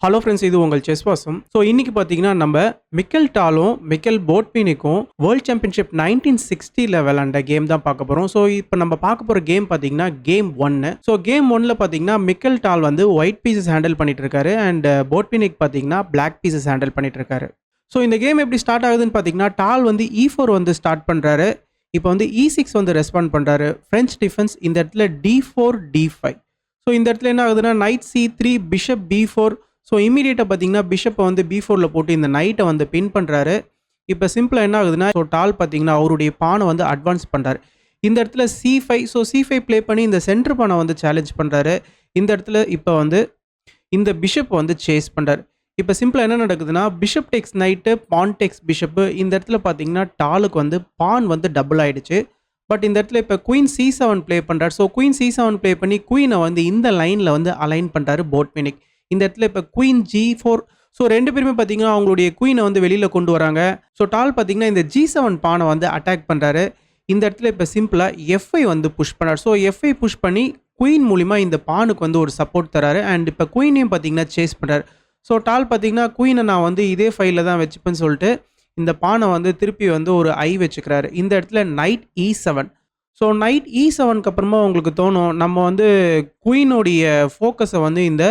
Hello friends, இது உங்கள் chess வாசம். ஸோ இன்னைக்கு பார்த்தீங்கன்னா நம்ம மிக்கல் டாலும் மிக்கல் போட்பினிக்கும் வேர்ல்ட் சாம்பியன்ஷிப் 1960ல் விளாண்ட கேம் தான் பார்க்க போகிறோம். ஸோ இப்போ நம்ம பார்க்க போகிற கேம் பார்த்தீங்கன்னா கேம் 1. ஸோ கேம் 1ல் பார்த்தீங்கன்னா மிக்கல் டால் வந்து ஒயிட் பீசஸ் ஹேண்டில் பண்ணிட்டு இருக்காரு அண்ட் போட்பினிக் பார்த்தீங்கன்னா பிளாக் பீசஸ் ஹேண்டில் பண்ணிட்டு இருக்காரு. ஸோ இந்த கேம் எப்படி ஸ்டார்ட் ஆகுதுன்னு பார்த்தீங்கன்னா டால் வந்து E4 வந்து ஸ்டார்ட் பண்ணுறாரு. இப்போ வந்து E6 வந்து ரெஸ்பாண்ட் பண்ணுறாரு. ஃப்ரெஞ்ச் டிஃபென்ஸ் இந்த இடத்துல D4 D5. ஸோ இந்த இடத்துல என்ன ஆகுதுன்னா night C3 bishop B4. So இமீடியட்டாக பார்த்தீங்கன்னா பிஷப்பை வந்து B4ல் போட்டு இந்த நைட்டை வந்து பின் பண்ணுறாரு. இப்போ சிம்பிளாக என்ன ஆகுதுன்னா ஸோ டால் பார்த்தீங்கன்னா அவருடைய பானை வந்து அட்வான்ஸ் பண்ணுறாரு. இந்த இடத்துல C5. ஸோ C5 ப்ளே பண்ணி இந்த சென்டர் பானை வந்து சேலஞ்ச் பண்ணுறாரு. இந்த இடத்துல இப்போ வந்து இந்த பிஷப் வந்து சேஸ் பண்ணுறாரு. இப்போ சிம்பிளாக என்ன நடக்குதுன்னா பிஷப் டெக்ஸ் நைட்டு பான் டெக்ஸ் பிஷப்பு. இந்த இடத்துல பார்த்தீங்கன்னா டாலுக்கு வந்து பான் வந்து டபுள் ஆகிடுச்சு. பட் இந்த இடத்துல இப்போ குயின் C7 ப்ளே பண்ணுறாரு. ஸோ குயின் C7 ப்ளே பண்ணி குயினை வந்து இந்த லைனில் வந்து அலைன் பண்ணுறாரு போட்பினிக். இந்த இடத்துல இப்போ குயின் G4. ஸோ ரெண்டு பேருமே பார்த்தீங்கன்னா அவங்களுடைய குயினை வந்து வெளியில் கொண்டு வராங்க. ஸோ டால் பார்த்தீங்கன்னா இந்த G7 பானை வந்து அட்டாக் பண்ணுறாரு. இந்த இடத்துல இப்போ சிம்பிளாக F5 வந்து புஷ் பண்ணுறாரு. ஸோ F5 புஷ் பண்ணி குயின் மூலிமா இந்த பானுக்கு வந்து ஒரு சப்போர்ட் தராரு. அண்ட் இப்போ குயினையும் பார்த்தீங்கன்னா சேஸ் பண்ணுறாரு. ஸோ டால் பார்த்தீங்கன்னா குயினை நான் வந்து இதே ஃபைலில் தான் வச்சுப்பேன்னு சொல்லிட்டு இந்த பானை வந்து திருப்பி வந்து ஒரு ஐ வச்சுக்கிறாரு. இந்த இடத்துல நைட் E7. ஸோ நைட் E7க்கு அப்புறமா உங்களுக்கு தோணும் நம்ம வந்து குயினுடைய ஃபோக்கஸை வந்து இந்த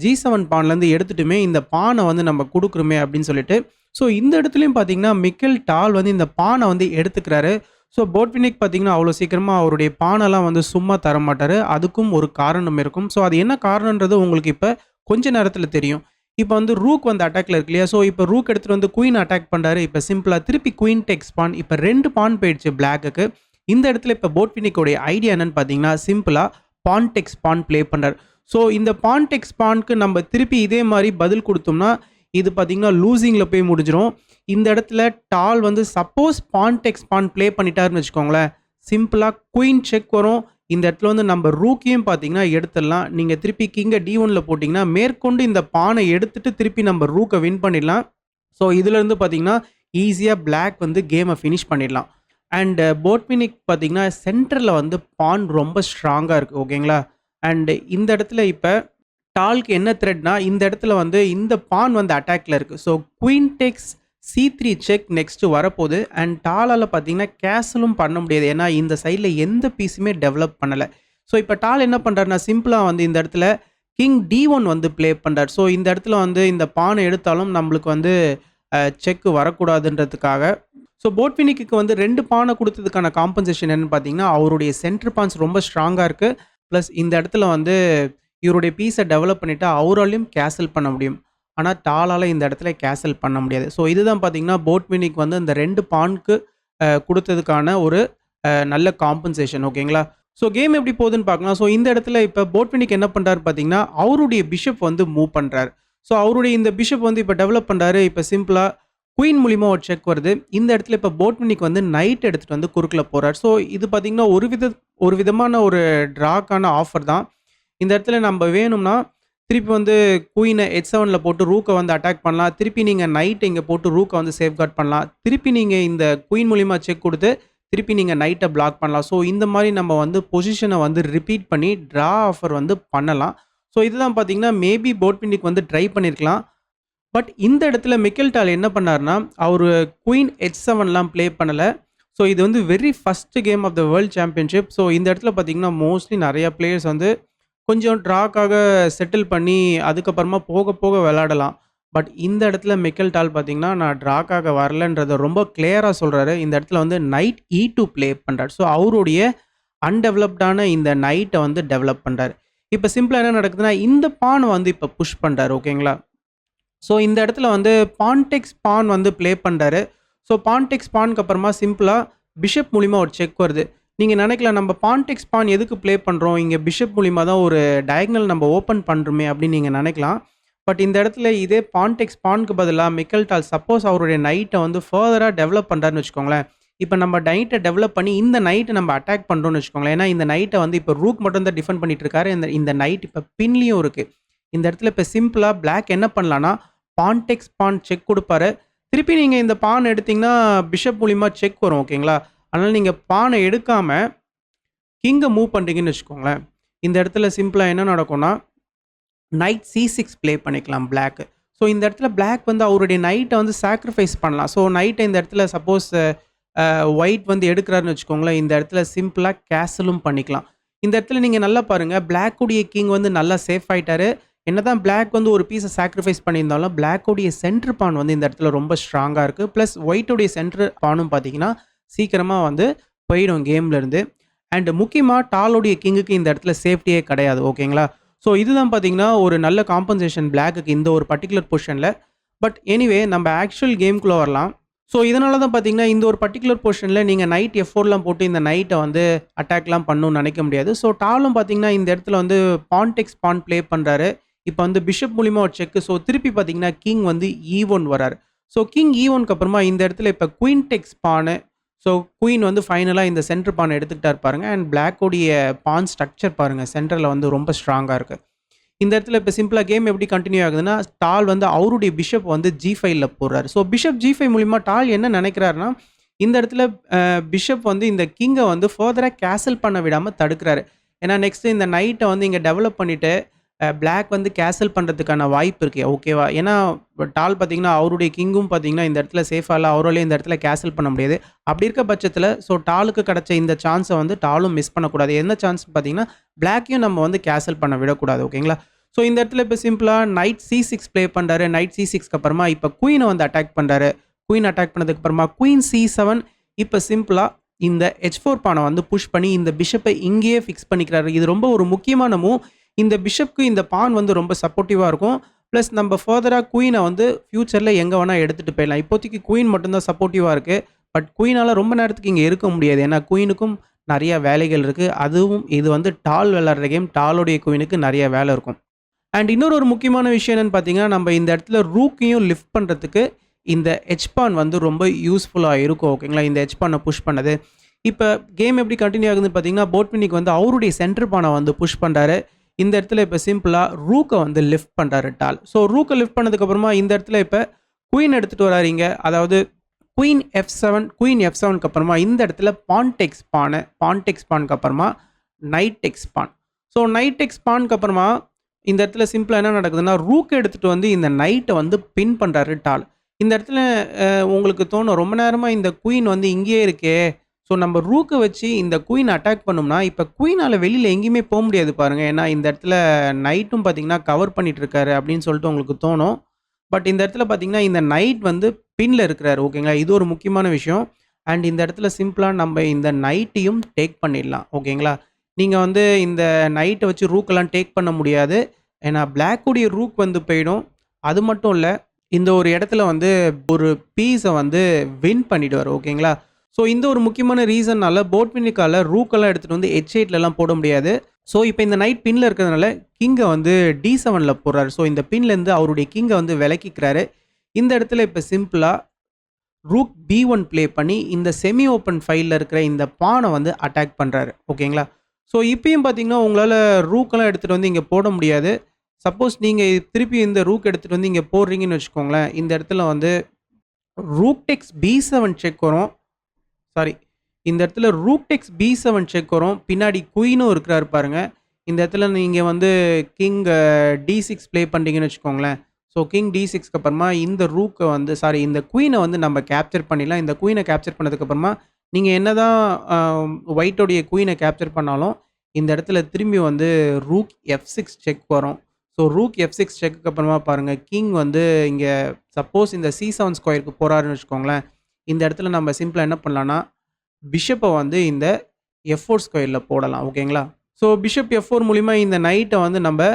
G7 பான்லேருந்து எடுத்துட்டுமே இந்த பானை வந்து நம்ம கொடுக்குறோமே அப்படின்னு சொல்லிட்டு. ஸோ இந்த இடத்துலையும் பார்த்தீங்கன்னா மிக்கல் டால் வந்து இந்த பானை வந்து எடுத்துக்கிறாரு. ஸோ போட்பினிக் பார்த்தீங்கன்னா அவ்வளோ சீக்கிரமாக அவருடைய பானைலாம் வந்து சும்மா தர மாட்டார். அதுக்கும் ஒரு காரணம் இருக்கும். ஸோ அது என்ன காரணன்றது உங்களுக்கு இப்போ கொஞ்ச நேரத்தில் தெரியும். இப்போ வந்து ரூக் வந்து அட்டாக்ல இருக்கு இல்லையா. ஸோ இப்போ ரூக் எடுத்துகிட்டு வந்து குயின் அட்டாக் பண்ணுறாரு. இப்போ சிம்பிளாக திருப்பி குயின் டெக்ஸ் பான். இப்போ 2 பான் போயிடுச்சு பிளாக்குக்கு. இந்த இடத்துல இப்போ போட்பினிக்கோடைய ஐடியா என்னன்னு பார்த்தீங்கன்னா சிம்பிளாக பான் டெக்ஸ் பான் ப்ளே பண்ணுறாரு. ஸோ இந்த பான் டெக்ஸ் பான்க்கு நம்ம திருப்பி இதே மாதிரி பதில் கொடுத்தோம்னா இது பார்த்தீங்கன்னா லூசிங்கில் போய் முடிஞ்சிடும். இந்த இடத்துல டால் வந்து சப்போஸ் பான் டெக்ஸ் பான் ப்ளே பண்ணிட்டாருன்னு வச்சுக்கோங்களேன், சிம்பிளாக குயின் செக் வரும். இந்த இடத்துல வந்து நம்ம ரூக்கையும் பார்த்தீங்கன்னா எடுத்துடலாம். நீங்கள் திருப்பி கிங்கை D1ல் போட்டிங்கன்னா மேற்கொண்டு இந்த பானை எடுத்துகிட்டு திருப்பி நம்ம ரூக்கை வின் பண்ணிடலாம். ஸோ இதுலேருந்து பார்த்தீங்கன்னா ஈஸியாக பிளாக் வந்து கேமை ஃபினிஷ் பண்ணிடலாம். அண்டு போட்பினிக் பார்த்தீங்கன்னா சென்டரில் வந்து பான் ரொம்ப ஸ்ட்ராங்காக இருக்குது. ஓகேங்களா. அண்டு இந்த இடத்துல இப்போ டால்க்கு என்ன த்ரெட்னா இந்த இடத்துல வந்து இந்த பான் வந்து அட்டாக்ல இருக்குது. ஸோ குயின் டெக்ஸ் C3 செக் நெக்ஸ்ட்டு வரப்போகுது. அண்ட் டாலால் பார்த்தீங்கன்னா கேசலும் பண்ண முடியாது. ஏன்னா இந்த சைடில் எந்த பீஸுமே டெவலப் பண்ணலை. ஸோ இப்போ டால் என்ன பண்ணுறாருனா சிம்பிளாக வந்து இந்த இடத்துல கிங் D1 வந்து ப்ளே பண்ணுறாரு. ஸோ இந்த இடத்துல வந்து இந்த பானை எடுத்தாலும் நம்மளுக்கு வந்து செக்கு வரக்கூடாதுன்றதுக்காக. ஸோ போட்பினிக்கு வந்து 2 பானை கொடுத்ததுக்கான காம்பன்சேஷன் என்னன்னு பார்த்தீங்கன்னா அவருடைய சென்டர் பான்ஸ் ரொம்ப ஸ்ட்ராங்காக இருக்குது. ப்ளஸ் இந்த இடத்துல வந்து இவருடைய பீஸை டெவலப் பண்ணிவிட்டு அவராலையும் கேசல் பண்ண முடியும். ஆனால் டாலால் இந்த இடத்துல கேசல் பண்ண முடியாது. ஸோ இதுதான் பார்த்தீங்கன்னா போட்பினிக் வந்து இந்த 2 பானுக்கு கொடுத்ததுக்கான ஒரு நல்ல காம்பன்சேஷன். ஓகேங்களா. ஸோ கேம் எப்படி போகுதுன்னு பார்க்கலாம். ஸோ இந்த இடத்துல இப்போ போட்பினிக் என்ன பண்ணுறாரு பார்த்தீங்கன்னா அவருடைய பிஷப் வந்து மூவ் பண்ணுறாரு. ஸோ அவருடைய இந்த பிஷப் வந்து இப்போ டெவலப் பண்ணுறாரு. இப்போ சிம்பிளாக குயின் மூலிமா ஒரு செக் வருது. இந்த இடத்துல இப்போ போட்பினிக் வந்து நைட் எடுத்துகிட்டு வந்து குறுக்கில் போகிறார். ஸோ இது பார்த்திங்கன்னா ஒரு விதமான ஒரு ட்ராக்கான ஆஃபர் தான். இந்த இடத்துல நம்ம வேணும்னா திருப்பி வந்து குயினை H7ல் போட்டு ரூக்கை வந்து அட்டாக் பண்ணலாம். திருப்பி நீங்கள் நைட்டை இங்கே போட்டு ரூக்கை வந்து சேஃப்கார்ட் பண்ணலாம். திருப்பி நீங்கள் இந்த குயின் மூலிமா செக் கொடுத்து திருப்பி நீங்கள் நைட்டை பிளாக் பண்ணலாம். ஸோ இந்த மாதிரி நம்ம வந்து பொசிஷனை வந்து ரிப்பீட் பண்ணி ட்ரா ஆஃபர் வந்து பண்ணலாம். ஸோ இதுதான் பார்த்தீங்கன்னா மேபி போட்பினிக் வந்து ட்ரை பண்ணியிருக்கலாம். பட் இந்த இடத்துல மிக்கல் டால் என்ன பண்ணார்னா அவர் குயின் H7லாம் ப்ளே பண்ணலை. ஸோ இது வந்து very first game of the world championship. So இந்த இடத்துல பார்த்தீங்கன்னா மோஸ்ட்லி நிறையா பிளேயர்ஸ் வந்து கொஞ்சம் ட்ராக்காக செட்டில் பண்ணி அதுக்கப்புறமா போக போக விளையாடலாம். பட் இந்த இடத்துல மிக்கல் டால் பார்த்தீங்கன்னா நான் ட்ராக்காக வரலன்றதை ரொம்ப கிளியராக சொல்கிறாரு. இந்த இடத்துல வந்து நைட் E2 ப்ளே பண்ணுறாரு. ஸோ அவருடைய அன்டெவலப்டான இந்த நைட்டை வந்து டெவலப் பண்ணுறாரு. இப்போ சிம்பிளாக என்ன நடக்குதுன்னா இந்த பானை வந்து இப்போ புஷ் பண்ணுறாரு. ஓகேங்களா. ஸோ இந்த இடத்துல வந்து பான்டெக்ஸ் பான் வந்து ப்ளே பண்ணுறாரு. ஸோ பான்டெக்ஸ் பானுக்கு அப்புறமா சிம்பிளாக பிஷப் மூலிமா ஒரு செக் வருது. நீங்கள் நினைக்கலாம் நம்ம பான்டெக்ஸ் பான் எதுக்கு ப்ளே பண்ணுறோம், இங்கே பிஷப் மூலிமா தான் ஒரு டயக்னல் நம்ம ஓப்பன் பண்ணுறோமே அப்படின்னு நீங்கள் நினைக்கலாம். பட் இந்த இடத்துல இதே பான்டெக்ஸ் பானுக்கு பதிலாக மிக்கல் டால் சப்போஸ் அவருடைய நைட்டை வந்து ஃபர்தராக டெவலப் பண்ணுறாருன்னு வச்சுக்கோங்களேன். இப்போ நம்ம நைட்டை டெவலப் பண்ணி இந்த நைட்டை நம்ம அட்டாக் பண்ணுறோன்னு வச்சுக்கோங்களேன். ஏன்னா இந்த நைட்டை வந்து இப்போ ரூக் மட்டும் தான் டிஃபெண்ட் பண்ணிட்டு இருக்காரு. இந்த நைட் இப்போ பின்லேயும் இருக்குது. இந்த இடத்துல இப்போ சிம்பிளாக பிளாக் என்ன பண்ணலான்னா பான்டெக்ஸ் பான் செக் கொடுப்பாரு. திருப்பி நீங்கள் இந்த பான் எடுத்திங்கன்னா பிஷப் மூலிமா செக் வரும். ஓகேங்களா. அதனால் நீங்கள் பானை எடுக்காமல் கிங்கை மூவ் பண்ணுறீங்கன்னு வச்சுக்கோங்களேன். இந்த இடத்துல சிம்பிளாக என்ன நடக்கும்னா நைட் C6 ப்ளே பண்ணிக்கலாம் பிளாக்கு. ஸோ இந்த இடத்துல பிளாக் வந்து அவருடைய நைட்டை வந்து சாக்ரிஃபைஸ் பண்ணலாம். ஸோ நைட்டை இந்த இடத்துல சப்போஸ் ஒயிட் வந்து எடுக்கிறாருன்னு வச்சுக்கோங்களேன், இந்த இடத்துல சிம்பிளா கேசலும் பண்ணிக்கலாம். இந்த இடத்துல நீங்க நல்லா பாருங்க, பிளாக்குடைய கிங் வந்து நல்லா சேஃப் ஆயிட்டாரு. என்னதான் பிளாக் வந்து ஒரு பீஸை சாக்ரிஃபைஸ் பண்ணியிருந்தாலும், பிளாக்குடைய சென்டர் பான் வந்து இந்த இடத்துல ரொம்ப ஸ்ட்ராங்கா இருக்கு. பிளஸ் ஒயிட்டுடைய சென்டர் பானும் பார்த்தீங்கன்னா, சீக்கிரமா வந்து போயிடும் கேம்ல இருந்து. அண்ட் முக்கியமா டாலுடைய கிங்குக்கு இந்த இடத்துல சேஃப்டியே கிடையாது. ஓகேங்களா? ஸோ இதுதான் பார்த்தீங்கன்னா, ஒரு நல்ல காம்பன்சேஷன் பிளாக்குக்கு இந்த ஒரு பர்ட்டிகுலர் பொசிஷன்ல. பட் எனிவே நம்ம ஆக்சுவல் கேம்குள்ள வரலாம். ஸோ இதனால தான் பார்த்தீங்கன்னா, இந்த ஒரு பர்ட்டிகுலர் பொசிஷன்ல நீங்க நைட் F4லாம் போட்டு இந்த நைட்டை வந்து அட்டாக்லாம் பண்ணணும்னு நினைக்க முடியாது. ஸோ டாலும் பார்த்தீங்கன்னா, இந்த இடத்துல வந்து பான் டெக்ஸ் பான் ப்ளே பண்றாரு. இப்போ வந்து பிஷப் மூலியமா ஒரு செக். ஸோ திருப்பி பார்த்தீங்கன்னா, கிங் வந்து E1 வராரு. ஸோ கிங் E1க்கு அப்புறமா இந்த இடத்துல இப்போ queen takes pawn. So queen வந்து ஃபைனலா இந்த சென்டர் பான எடுத்துக்கிட்டாரு பாருங்க. அண்ட் பிளாக்கோடைய பான் ஸ்ட்ரக்சர் பாருங்க. சென்டர்ல வந்து ரொம்ப ஸ்ட்ராங்கா இருக்கு. இந்த இடத்துல இப்போ சிம்பிளா கேம் எப்படி கன்டின்யூ ஆகுதுன்னா, டால் வந்து அவருடைய பிஷப் வந்து G5ல போடுறாரு. ஸோ பிஷப் G5 மூலியமா டால் என்ன நினைக்கிறாருன்னா, இந்த இடத்துல பிஷப் வந்து இந்த கிங்கை வந்து ஃபர்தரா கேசல் பண்ண விடாம தடுக்கிறாரு. ஏன்னா நெக்ஸ்ட் இந்த நைட்டை வந்து இங்க டெவலப் பண்ணிட்டு பிளாக் வந்து கேசல் பண்ணுறதுக்கான வாய்ப்பு இருக்கு. ஓகேவா? ஏன்னா டால் பார்த்தீங்கன்னா, அவருடைய கிங்கும் பார்த்தீங்கன்னா, இந்த இடத்துல சேஃபா இல்ல. அவராலயும் இந்த இடத்துல கேசல் பண்ண முடியாது. அப்படி இருக்க பட்சத்தில ஸோ டாலுக்கு கிடைச்ச இந்த சான்ஸை வந்து டாலும் மிஸ் பண்ணக்கூடாது. என்ன சான்ஸ் பார்த்தீங்கன்னா, பிளாக்கையும் நம்ம வந்து கேசல் பண்ண விடக்கூடாது. ஓகேங்களா? ஸோ இந்த இடத்துல இப்போ சிம்பிளா நைட் C6 ப்ளே பண்றாரு. நைட் C6க்கு அப்புறமா இப்போ குயினை வந்து அட்டாக் பண்றாரு. குயின் அட்டாக் பண்ணதுக்கு அப்புறமா குயின் C7. இப்போ சிம்பிளா இந்த H4 பானை வந்து புஷ் பண்ணி இந்த பிஷப்பை இங்கேயே ஃபிக்ஸ் பண்ணிக்கிறாரு. இது ரொம்ப ஒரு முக்கியமான மூவ். இந்த பிஷப்க்கு இந்த பான் வந்து ரொம்ப சப்போர்ட்டிவா இருக்கும். பிளஸ் நம்ம ஃபர்தரா குயினை வந்து ஃபியூச்சர்ல எங்க வேணா எடுத்துட்டு போயிடலாம். இப்போதைக்கு குயின் மட்டும் தான் சப்போர்ட்டிவா இருக்கு. பட் குயினால ரொம்ப நேரத்துக்கு இங்க இருக்க முடியாது. ஏன்னா குயினுக்கும் நிறைய வேலைகள் இருக்கு. அதுவும் இது வந்து டால் விளையாடுற கேம். டாலுடைய குயினுக்கு நிறைய வேலை இருக்கும். அண்ட் இன்னொரு ஒரு முக்கியமான விஷயம் என்னன்னு பார்த்தீங்கன்னா, நம்ம இந்த இடத்துல ரூக்கையும் லிஃப்ட் பண்ணுறதுக்கு இந்த பான் வந்து ரொம்ப யூஸ்ஃபுல்லாக இருக்கும். ஓகேங்களா? இந்த பானை புஷ் பண்ணது. இப்போ கேம் எப்படி கண்டினியூ ஆகுதுன்னு பார்த்தீங்கன்னா, போட்வினிக் வந்து அவருடைய சென்டர் பானை வந்து புஷ் பண்ணுறாரு. இந்த இடத்துல இப்போ சிம்பிளா ரூக்கை வந்து லிஃப்ட் பண்ணுறாரு டால். ஸோ ரூக்கை லிஃப்ட் பண்ணதுக்கப்புறமா இந்த இடத்துல இப்போ குயின் எடுத்துகிட்டு வராரு இங்க. அதாவது குயின் F7 குயின் F7க்கு அப்புறமா இந்த இடத்துல பான் டெக்ஸ் பானு. பான் டெக்ஸ் பானுக்கு அப்புறமா நைட் டெக்ஸ் பான். ஸோ நைட் டெக்ஸ் பானுக்கு அப்புறமா இந்த இடத்துல சிம்பிளா என்ன நடக்குதுன்னா, ரூக் எடுத்துட்டு வந்து இந்த நைட்டை வந்து பின் பண்றாரு டால். இந்த இடத்துல உங்களுக்கு தோணும், ரொம்ப நேரமா இந்த குயின் வந்து இங்கேயே இருக்கே. ஸோ நம்ம ரூக்க வச்சு இந்த குயின் அட்டாக் பண்ணோம்னா, இப்ப குயினால வெளியில எங்கேயுமே போ முடியாது பாருங்க. ஏன்னா இந்த இடத்துல நைட்டும் பார்த்தீங்கன்னா, கவர் பண்ணிட்டு இருக்காரு அப்படின்னு சொல்லிட்டு உங்களுக்கு தோணும். பட் இந்த இடத்துல பார்த்தீங்கன்னா, இந்த நைட் வந்து பின்ல இருக்கிறாரு. ஓகேங்களா? இது ஒரு முக்கியமான விஷயம். அண்ட் இந்த இடத்துல சிம்பிளா நம்ம இந்த நைட்டையும் டேக் பண்ணிடலாம். ஓகேங்களா? நீங்க வந்து இந்த நைட்டை வச்சு ரூக்கெல்லாம் டேக் பண்ண முடியாது. ஏன்னா பிளாக்குடைய ரூக் வந்து போயிடும். அது மட்டும் இல்ல, இந்த ஒரு இடத்துல வந்து ஒரு பீஸை வந்து வின் பண்ணிடுவாரு. ஓகேங்களா? ஸோ இந்த ஒரு முக்கியமான ரீசன்னால போட்வினிக்கால ரூக்கெல்லாம் எடுத்துட்டு வந்து H8லலாம் போட முடியாது. ஸோ இப்போ இந்த நைட் பின்ல இருக்கிறதுனால கிங்கை வந்து D7ல போடுறாரு. ஸோ இந்த பின்லேருந்து அவருடைய கிங்கை வந்து விலக்கிக்கிறாரு. இந்த இடத்துல இப்போ சிம்பிளா ரூக் B1 ப்ளே பண்ணி இந்த செமி ஓப்பன் ஃபைல்ல இருக்கிற இந்த பானை வந்து அட்டாக் பண்றாரு. ஓகேங்களா? ஸோ இப்பயும் பார்த்தீங்கன்னா, உங்களால ரூக்கெல்லாம் எடுத்துட்டு வந்து இங்க போட முடியாது. சப்போஸ் நீங்க திருப்பி இந்த ரூக் எடுத்துட்டு வந்து இங்க போடுறீங்கன்னு வச்சுக்கோங்களேன், இந்த இடத்துல வந்து ரூக் டெக்ஸ் B7 செக் வரும். சாரி, இந்த இடத்துல ரூக் டெக்ஸ் B7 செக் வரும். பின்னாடி குயினும் இருக்கிறாரு பாருங்க. இந்த இடத்துல நீங்க வந்து கிங் D6 ப்ளே பண்றீங்கன்னு வச்சுக்கோங்களேன். ஸோ கிங் D6க்கு அப்புறமா இந்த ரூக்கை வந்து இந்த குயினை வந்து நம்ம கேப்சர் பண்ணிடலாம். இந்த குயினை கேப்சர் பண்ணதுக்கு அப்புறமா நீங்க என்னதான் ஒயிட்டோடைய குயினை கேப்சர் பண்ணாலும், இந்த இடத்துல திரும்பி வந்து ரூக் F6 செக் வரும். ஸோ ரூக் F6 செக்குக்கு அப்புறமா பாருங்க, கிங் வந்து இங்க சப்போஸ் இந்த C7 ஸ்கொயருக்கு போறாருன்னு வச்சுக்கோங்களேன். இந்த இடத்துல நம்ம சிம்பிளா என்ன பண்ணலாம்னா, பிஷப்பை வந்து இந்த F4 ஸ்கொயர்ல போடலாம். ஓகேங்களா? ஸோ பிஷப் F4 மூலியமா இந்த நைட்டை வந்து நம்ம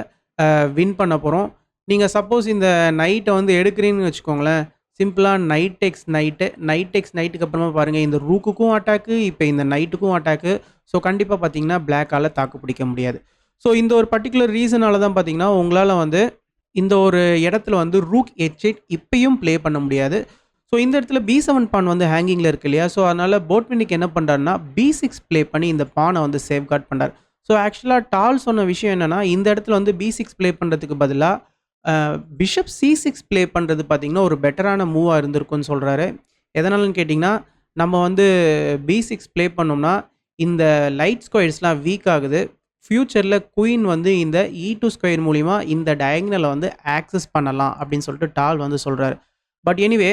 வின் பண்ண போறோம். நீங்க சப்போஸ் இந்த நைட்டை வந்து எடுக்கிறீங்கன்னு வச்சுக்கோங்களேன், சிம்பிளா நைட் டெக்ஸ் நைட்டு, நைட் டெக்ஸ் நைட்டுக்கு அப்புறமா பாருங்க, இந்த ரூக்குக்கும் அட்டாக்கு, இப்போ இந்த நைட்டுக்கும் அட்டாக்கு. ஸோ கண்டிப்பா பார்த்தீங்கன்னா, பிளாக்கால தாக்கு பிடிக்க முடியாது. ஸோ இந்த ஒரு பர்ட்டிகுலர் ரீசனால தான் பார்த்தீங்கன்னா, உங்களால வந்து இந்த ஒரு இடத்துல வந்து ரூக் H8 இப்பயும் ப்ளே பண்ண முடியாது. ஸோ இந்த இடத்துல B7 பான் வந்து ஹேங்கிங்ல இருக்கு இல்லையா? ஸோ அதனால போட்வினிக் என்ன பண்றாருன்னா, B6 ப்ளே பண்ணி இந்த பானை வந்து சேஃப்கார்ட் பண்றாரு. ஸோ ஆக்சுவலா டால் சொன்ன விஷயம் என்னன்னா, இந்த இடத்துல வந்து B6 ப்ளே பண்றதுக்கு பதிலா பிஷப் C6 ப்ளே பண்றது பார்த்தீங்கன்னா, ஒரு பெட்டரான மூவா இருந்திருக்கும்னு சொல்றாரு. எதனாலன்னு கேட்டீங்கன்னா, நம்ம வந்து B6 ப்ளே பண்ணோம்னா, இந்த லைட் ஸ்கொயர்ஸ்லாம் வீக் ஆகுது. ஃபியூச்சரில் குயின் வந்து இந்த E2 ஸ்கொயர் மூலிமா இந்த டயகனலை வந்து ஆக்சஸ் பண்ணலாம் அப்படின்னு சொல்லிட்டு டால் வந்து சொல்கிறாரு. பட் எனிவே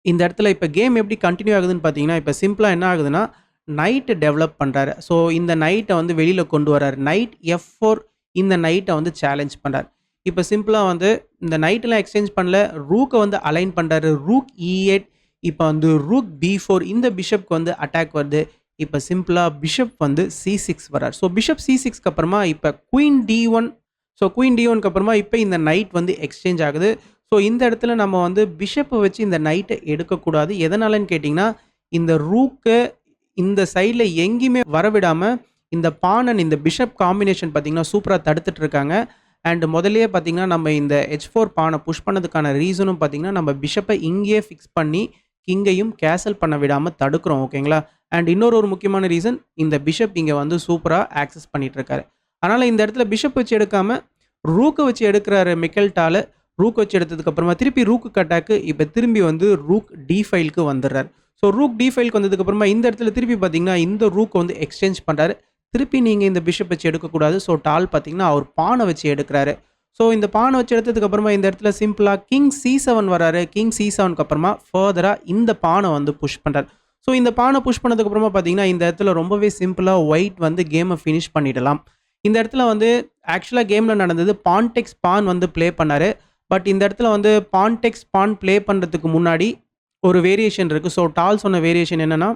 இந்த இடத்துல இப்போ கேம் எப்படி கண்டினியூ ஆகுதுன்னு பார்த்தீங்கன்னா, இப்போ சிம்பிளாக என்ன ஆகுதுன்னா, நைட்டு டெவலப் பண்ணுறாரு. ஸோ இந்த நைட்டை வந்து வெளியில் கொண்டு வராரு. நைட் F4 இந்த நைட்டை வந்து சேலஞ்ச் பண்ணுறாரு. இப்போ சிம்பிளாக வந்து இந்த நைட்டெல்லாம் எக்ஸ்சேஞ்ச் பண்ணல, ரூக்கை வந்து அலைன் பண்ணுறாரு. ரூக் E8 இப்போ வந்து ரூக் B4 இந்த பிஷப்க்கு வந்து அட்டாக் வருது. இப்போ சிம்பிளாக பிஷப் வந்து C6 வரார். ஸோ பிஷப் C6க்கு அப்புறமா இப்போ குயின் D1. ஸோ குயின் D1க்கு அப்புறமா இப்போ இந்த நைட் வந்து எக்ஸ்சேஞ்ச் ஆகுது. ஸோ இந்த இடத்துல நம்ம வந்து பிஷப்பை வச்சு இந்த நைட்டை எடுக்கக்கூடாது. எதனாலன்னு கேட்டிங்கன்னா, இந்த ரூக்கை இந்த சைடில் எங்கேயுமே வரவிடாமல் இந்த பான் அண்ட் இந்த பிஷப் காம்பினேஷன் பார்த்தீங்கன்னா சூப்பராக தடுத்துட்டு இருக்காங்க. அண்ட் முதல்லயே பார்த்தீங்கன்னா நம்ம இந்த H4 பானை புஷ் பண்ணதுக்கான ரீசனும் பார்த்தீங்கன்னா நம்ம பிஷப்பை இங்கேயே ஃபிக்ஸ் பண்ணி கிங்கையும் கேசல் பண்ண விடாமல் தடுக்கிறோம். ஓகேங்களா. அண்ட் இன்னொரு முக்கியமான ரீசன் இந்த பிஷப் இங்கே வந்து சூப்பராக ஆக்சஸ் பண்ணிட்டு இருக்காரு. அதனால் இந்த இடத்துல பிஷப் வச்சு எடுக்காமல் ரூக்கை வச்சு எடுக்கிறாரு மிக்கல் டால். ரூக் வச்சு எடுத்ததுக்கப்புறமா திருப்பி ரூக்கு அட்டாக்கு இப்போ திரும்பி வந்து ரூக் D5க்கு வந்துடுறாரு. ஸோ ரூக் D5க்கு வந்ததுக்கப்புறமா இந்த இடத்துல திருப்பி பார்த்தீங்கன்னா இந்த ரூக் வந்து எக்ஸ்சேஞ்ச் பண்ணுறாரு. திருப்பி நீங்கள் இந்த பிஷப் வச்சு எடுக்கக்கூடாது. ஸோ டால் பார்த்தீங்கன்னா அவர் பானை வச்சு எடுக்கிறாரு. ஸோ இந்த பானை வச்சு எடுத்ததுக்கப்புறமா இந்த இடத்துல சிம்பிளாக கிங் C7 வராரு. கிங் C7க்கு அப்புறமா ஃபர்தராக இந்த பானை வந்து புஷ் பண்ணுறாரு. ஸோ இந்த பானை புஷ் பண்ணதுக்கப்புறமா பார்த்தீங்கன்னா இந்த இடத்துல ரொம்பவே சிம்பிளாக ஒயிட் வந்து கேமை ஃபினிஷ் பண்ணிடலாம். இந்த இடத்துல வந்து ஆக்சுவலாக கேமில் நடந்தது பான் டெக்ஸ் பான் வந்து ப்ளே பண்ணார். பட் இந்த இடத்துல வந்து பான் டெக்ஸ் பான் ப்ளே பண்ணுறதுக்கு முன்னாடி ஒரு வேரியேஷன் இருக்குது. ஸோ டால் சொன்ன வேரியேஷன் என்னென்னா,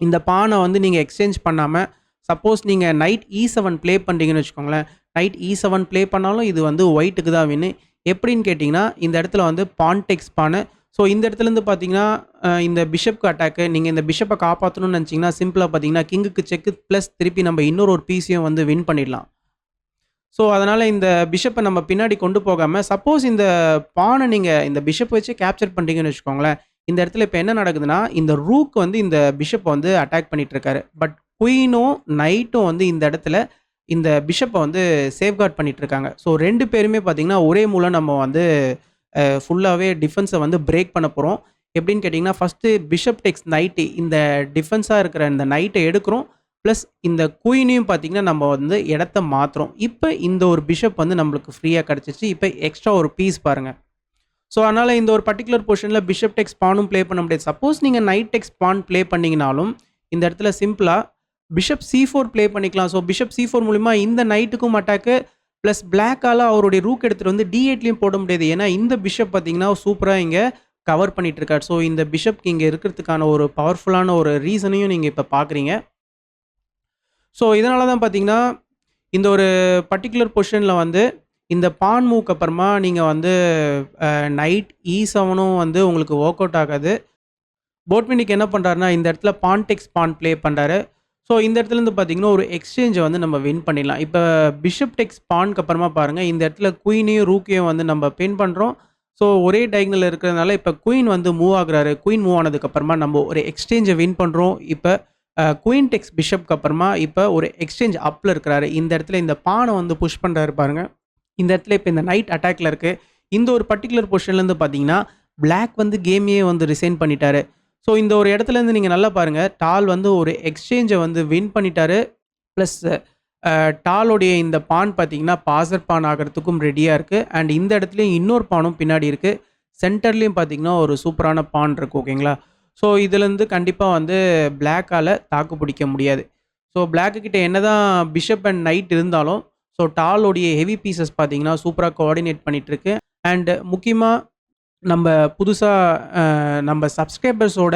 இந்த பானை வந்து நீங்கள் எக்ஸ்சேஞ்ச் பண்ணாமல் சப்போஸ் நீங்கள் நைட் E7 ப்ளே பண்ணுறீங்கன்னு வச்சுக்கோங்களேன். நைட் E7 ப்ளே பண்ணாலும் இது வந்து ஒயிட்டுக்கு தான் வின்னு. எப்படின்னு கேட்டிங்கன்னா இந்த இடத்துல வந்து பான் டெக்ஸ் பானை. ஸோ இந்த இடத்துலேருந்து பார்த்தீங்கன்னா இந்த பிஷப்க்கு அட்டாக்கு. நீங்கள் இந்த பிஷப்பை காப்பாற்றணும்னு நினச்சிங்கன்னா சிம்பிளாக பார்த்தீங்கன்னா கிங்குக்கு செக்கு ப்ளஸ் திருப்பி நம்ம இன்னொரு பீஸையும் வந்து வின் பண்ணிடலாம். ஸோ அதனால் இந்த பிஷப்பை நம்ம பின்னாடி கொண்டு போகாமல் சப்போஸ் இந்த பானை நீங்கள் இந்த பிஷப் வச்சு கேப்சர் பண்ணுறீங்கன்னு வச்சுக்கோங்களேன். இந்த இடத்துல இப்போ என்ன நடக்குதுன்னா இந்த ரூக் வந்து இந்த பிஷப்பை வந்து அட்டாக் பண்ணிட்டு இருக்காரு. பட் குயினும் நைட்டும் வந்து இந்த இடத்துல இந்த பிஷப்பை வந்து சேஃப்கார்ட் பண்ணிட்டு இருக்காங்க. ஸோ 2 பேருமே பார்த்தீங்கன்னா ஒரே மூலம் நம்ம வந்து ஃபுல்லாகவே டிஃபென்ஸை வந்து பிரேக் பண்ண போகிறோம். எப்படின்னு கேட்டிங்கன்னா ஃபஸ்ட்டு பிஷப் டெக்ஸ் நைட்டு இந்த டிஃபென்ஸாக இருக்கிற இந்த நைட்டை எடுக்கிறோம். ப்ளஸ் இந்த குயினையும் பார்த்தீங்கன்னா நம்ம வந்து இடத்த மாற்றுறோம். இப்போ இந்த ஒரு பிஷப் வந்து நம்மளுக்கு ஃப்ரீயாக கிடச்சிச்சு. இப்போ எக்ஸ்ட்ரா ஒரு பீஸ் பாருங்கள். ஸோ அதனால் இந்த ஒரு பர்டிகுலர் பொசிஷனில் பிஷப் டெக்ஸ் பானும் ப்ளே பண்ண முடியாது. சப்போஸ் நீங்கள் நைட் டெக்ஸ் பான் ப்ளே பண்ணிங்கனாலும் இந்த இடத்துல சிம்பிளாக பிஷப் C4 ப்ளே பண்ணிக்கலாம். ஸோ பிஷப் C4 மூலிமா இந்த நைட்டுக்கும் அட்டாக்கு ப்ளஸ் பிளாக்கால் அவருடைய ரூக் எடுத்துகிட்டு வந்து D8லையும் போட முடியாது. ஏன்னா இந்த பிஷப் பார்த்தீங்கன்னா சூப்பராக இங்கே கவர் பண்ணிகிட்டு இருக்காரு. ஸோ இந்த பிஷப்க்கு இங்கே இருக்கிறதுக்கான ஒரு பவர்ஃபுல்லான ஒரு ரீசனையும் நீங்கள் இப்போ பார்க்குறீங்க. ஸோ இதனால தான் பார்த்தீங்கன்னா இந்த ஒரு பர்டிகுலர் பொசிஷனில் வந்து இந்த பான் மூவ்க்கு அப்புறமா நீங்கள் வந்து நைட் E7ம் வந்து உங்களுக்கு ஒர்க் அவுட் ஆகாது. போட்வினிக் என்ன பண்ணுறாருன்னா இந்த இடத்துல பான் டெக்ஸ் பான் ப்ளே பண்ணுறாரு. ஸோ இந்த இடத்துலேருந்து பார்த்தீங்கன்னா ஒரு எக்ஸ்சேஞ்சை வந்து நம்ம வின் பண்ணிடலாம். இப்போ பிஷப் டெக்ஸ் பான்க்கு அப்புறமா பாருங்கள் இந்த இடத்துல குயினையும் ரூக்கையும் வந்து நம்ம பின் பண்ணுறோம். ஸோ ஒரே டயகனல் இருக்கிறதுனால இப்போ குயின் வந்து மூவ் ஆகுறாரு. குயின் மூவ் ஆனதுக்கப்புறமா நம்ம ஒரு எக்ஸ்சேஞ்சை வின் பண்ணுறோம். இப்போ குயின் டெக்ஸ் பிஷப்க்கு அப்புறமா இப்போ ஒரு எக்ஸ்சேஞ்ச் அப்பில் இருக்கிறாரு. இந்த இடத்துல இந்த பானை வந்து புஷ் பண்ணுறாரு பாருங்கள். இந்த இடத்துல இப்போ இந்த நைட் அட்டாக்ல இருக்குது. இந்த ஒரு பர்டிகுலர் பொசிஷன்லேருந்து பார்த்தீங்கன்னா பிளாக் வந்து கேமையே வந்து ரிசைன் பண்ணிட்டாரு. ஸோ இந்த ஒரு இடத்துலேருந்து நீங்கள் நல்லா பாருங்கள் டால் வந்து ஒரு எக்ஸ்சேஞ்சை வந்து வின் பண்ணிட்டாரு. ப்ளஸ் டாலோடைய இந்த பான் பார்த்தீங்கன்னா பாசர் பான் ஆகிறதுக்கும் ரெடியாக இருக்குது. அண்ட் இந்த இடத்துலையும் இன்னொரு பானும் பின்னாடி இருக்குது. சென்டர்லேயும் பார்த்தீங்கன்னா ஒரு சூப்பரான பான் இருக்குது. ஓகேங்களா. ஸோ இதுலேருந்து கண்டிப்பாக வந்து பிளாக்கால் தாக்கு பிடிக்க முடியாது. ஸோ பிளாக்கு கிட்ட என்ன தான் பிஷப் அண்ட் நைட் இருந்தாலும் ஸோ டாலோடைய ஹெவி பீசஸ் பார்த்தீங்கன்னா சூப்பராக கோஆர்டினேட் பண்ணிகிட்ருக்கு. அண்டு முக்கியமாக நம்ம புதுசாக நம்ம சப்ஸ்கிரைபர்ஸோட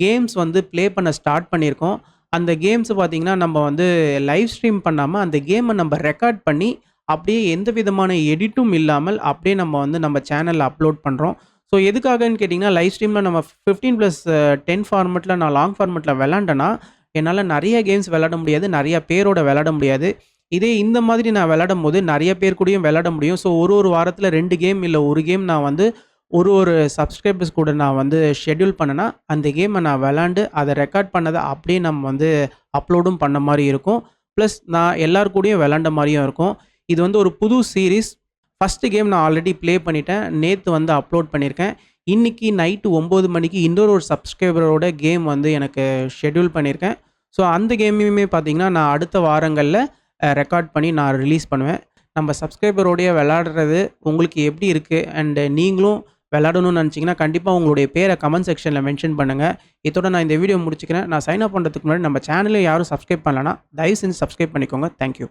கேம்ஸ் வந்து ப்ளே பண்ண ஸ்டார்ட் பண்ணியிருக்கோம். அந்த கேம்ஸ் பார்த்தீங்கன்னா நம்ம வந்து லைவ் ஸ்ட்ரீம் பண்ணாமல் அந்த கேமை நம்ம ரெக்கார்ட் பண்ணி அப்படியே எந்த விதமான எடிட்டும் இல்லாமல் அப்படியே நம்ம வந்து நம்ம சேனலில் அப்லோட் பண்ணுறோம். ஸோ எதுக்காகன்னு கேட்டிங்கன்னா லைவ் ஸ்ட்ரீமில் நம்ம 15+10 ஃபார்மெட்டில் நான் லாங் ஃபார்மெட்டில் விளாண்டேன்னா என்னால் நிறைய கேம்ஸ் விளாட முடியாது, நிறைய பேரோட விளாட முடியாது. இதே இந்த மாதிரி நான் விளாடும் போது நிறைய பேர் கூடயும் விளாட முடியும். ஸோ ஒரு வாரத்தில் 2 கேம் இல்லை 1 கேம் நான் வந்து ஒரு சப்ஸ்கிரைபர்ஸ் கூட நான் வந்து ஷெட்யூல் பண்ணேன்னா அந்த கேமை நான் விளாண்டு அதை ரெக்கார்ட் பண்ணதை அப்படியே நம்ம வந்து அப்லோடும் பண்ண மாதிரி இருக்கும். ப்ளஸ் நான் எல்லார் கூடயும் விளாண்ட மாதிரியும் இருக்கும். இது வந்து ஒரு புது சீரீஸ். ஃபஸ்ட்டு கேம் நான் ஆல்ரெடி ப்ளே பண்ணிட்டேன். நேற்று வந்து அப்லோட் பண்ணியிருக்கேன். இன்றைக்கி நைட்டு 9 மணிக்கு இன்னொரு சப்ஸ்கிரைபரோட கேம் வந்து எனக்கு ஷெட்யூல் பண்ணியிருக்கேன். ஸோ அந்த கேமையுமே பார்த்தீங்கன்னா நான் அடுத்த வாரங்களில் ரெக்கார்ட் பண்ணி நான் ரிலீஸ் பண்ணுவேன். நம்ம சப்ஸ்கிரைபரோடைய விளையாடுறது உங்களுக்கு எப்படி இருக்குது அண்ட் நீங்களும் விளையாடணும்னு நினச்சிங்கன்னா கண்டிப்பாக உங்களுடைய பேரை கமெண்ட் செக்ஷனில் மென்ஷன் பண்ணுங்கள். இதோட நான் இந்த வீடியோ முடிச்சுக்கிறேன். நான் சைன் அப் பண்ணுறதுக்கு முன்னாடி நம்ம சேனலை யாரும் சப்ஸ்கிரைப் பண்ணலன்னா தயவு செஞ்சு சப்ஸ்கிரைப் பண்ணிக்கோங்க. தேங்க்யூ.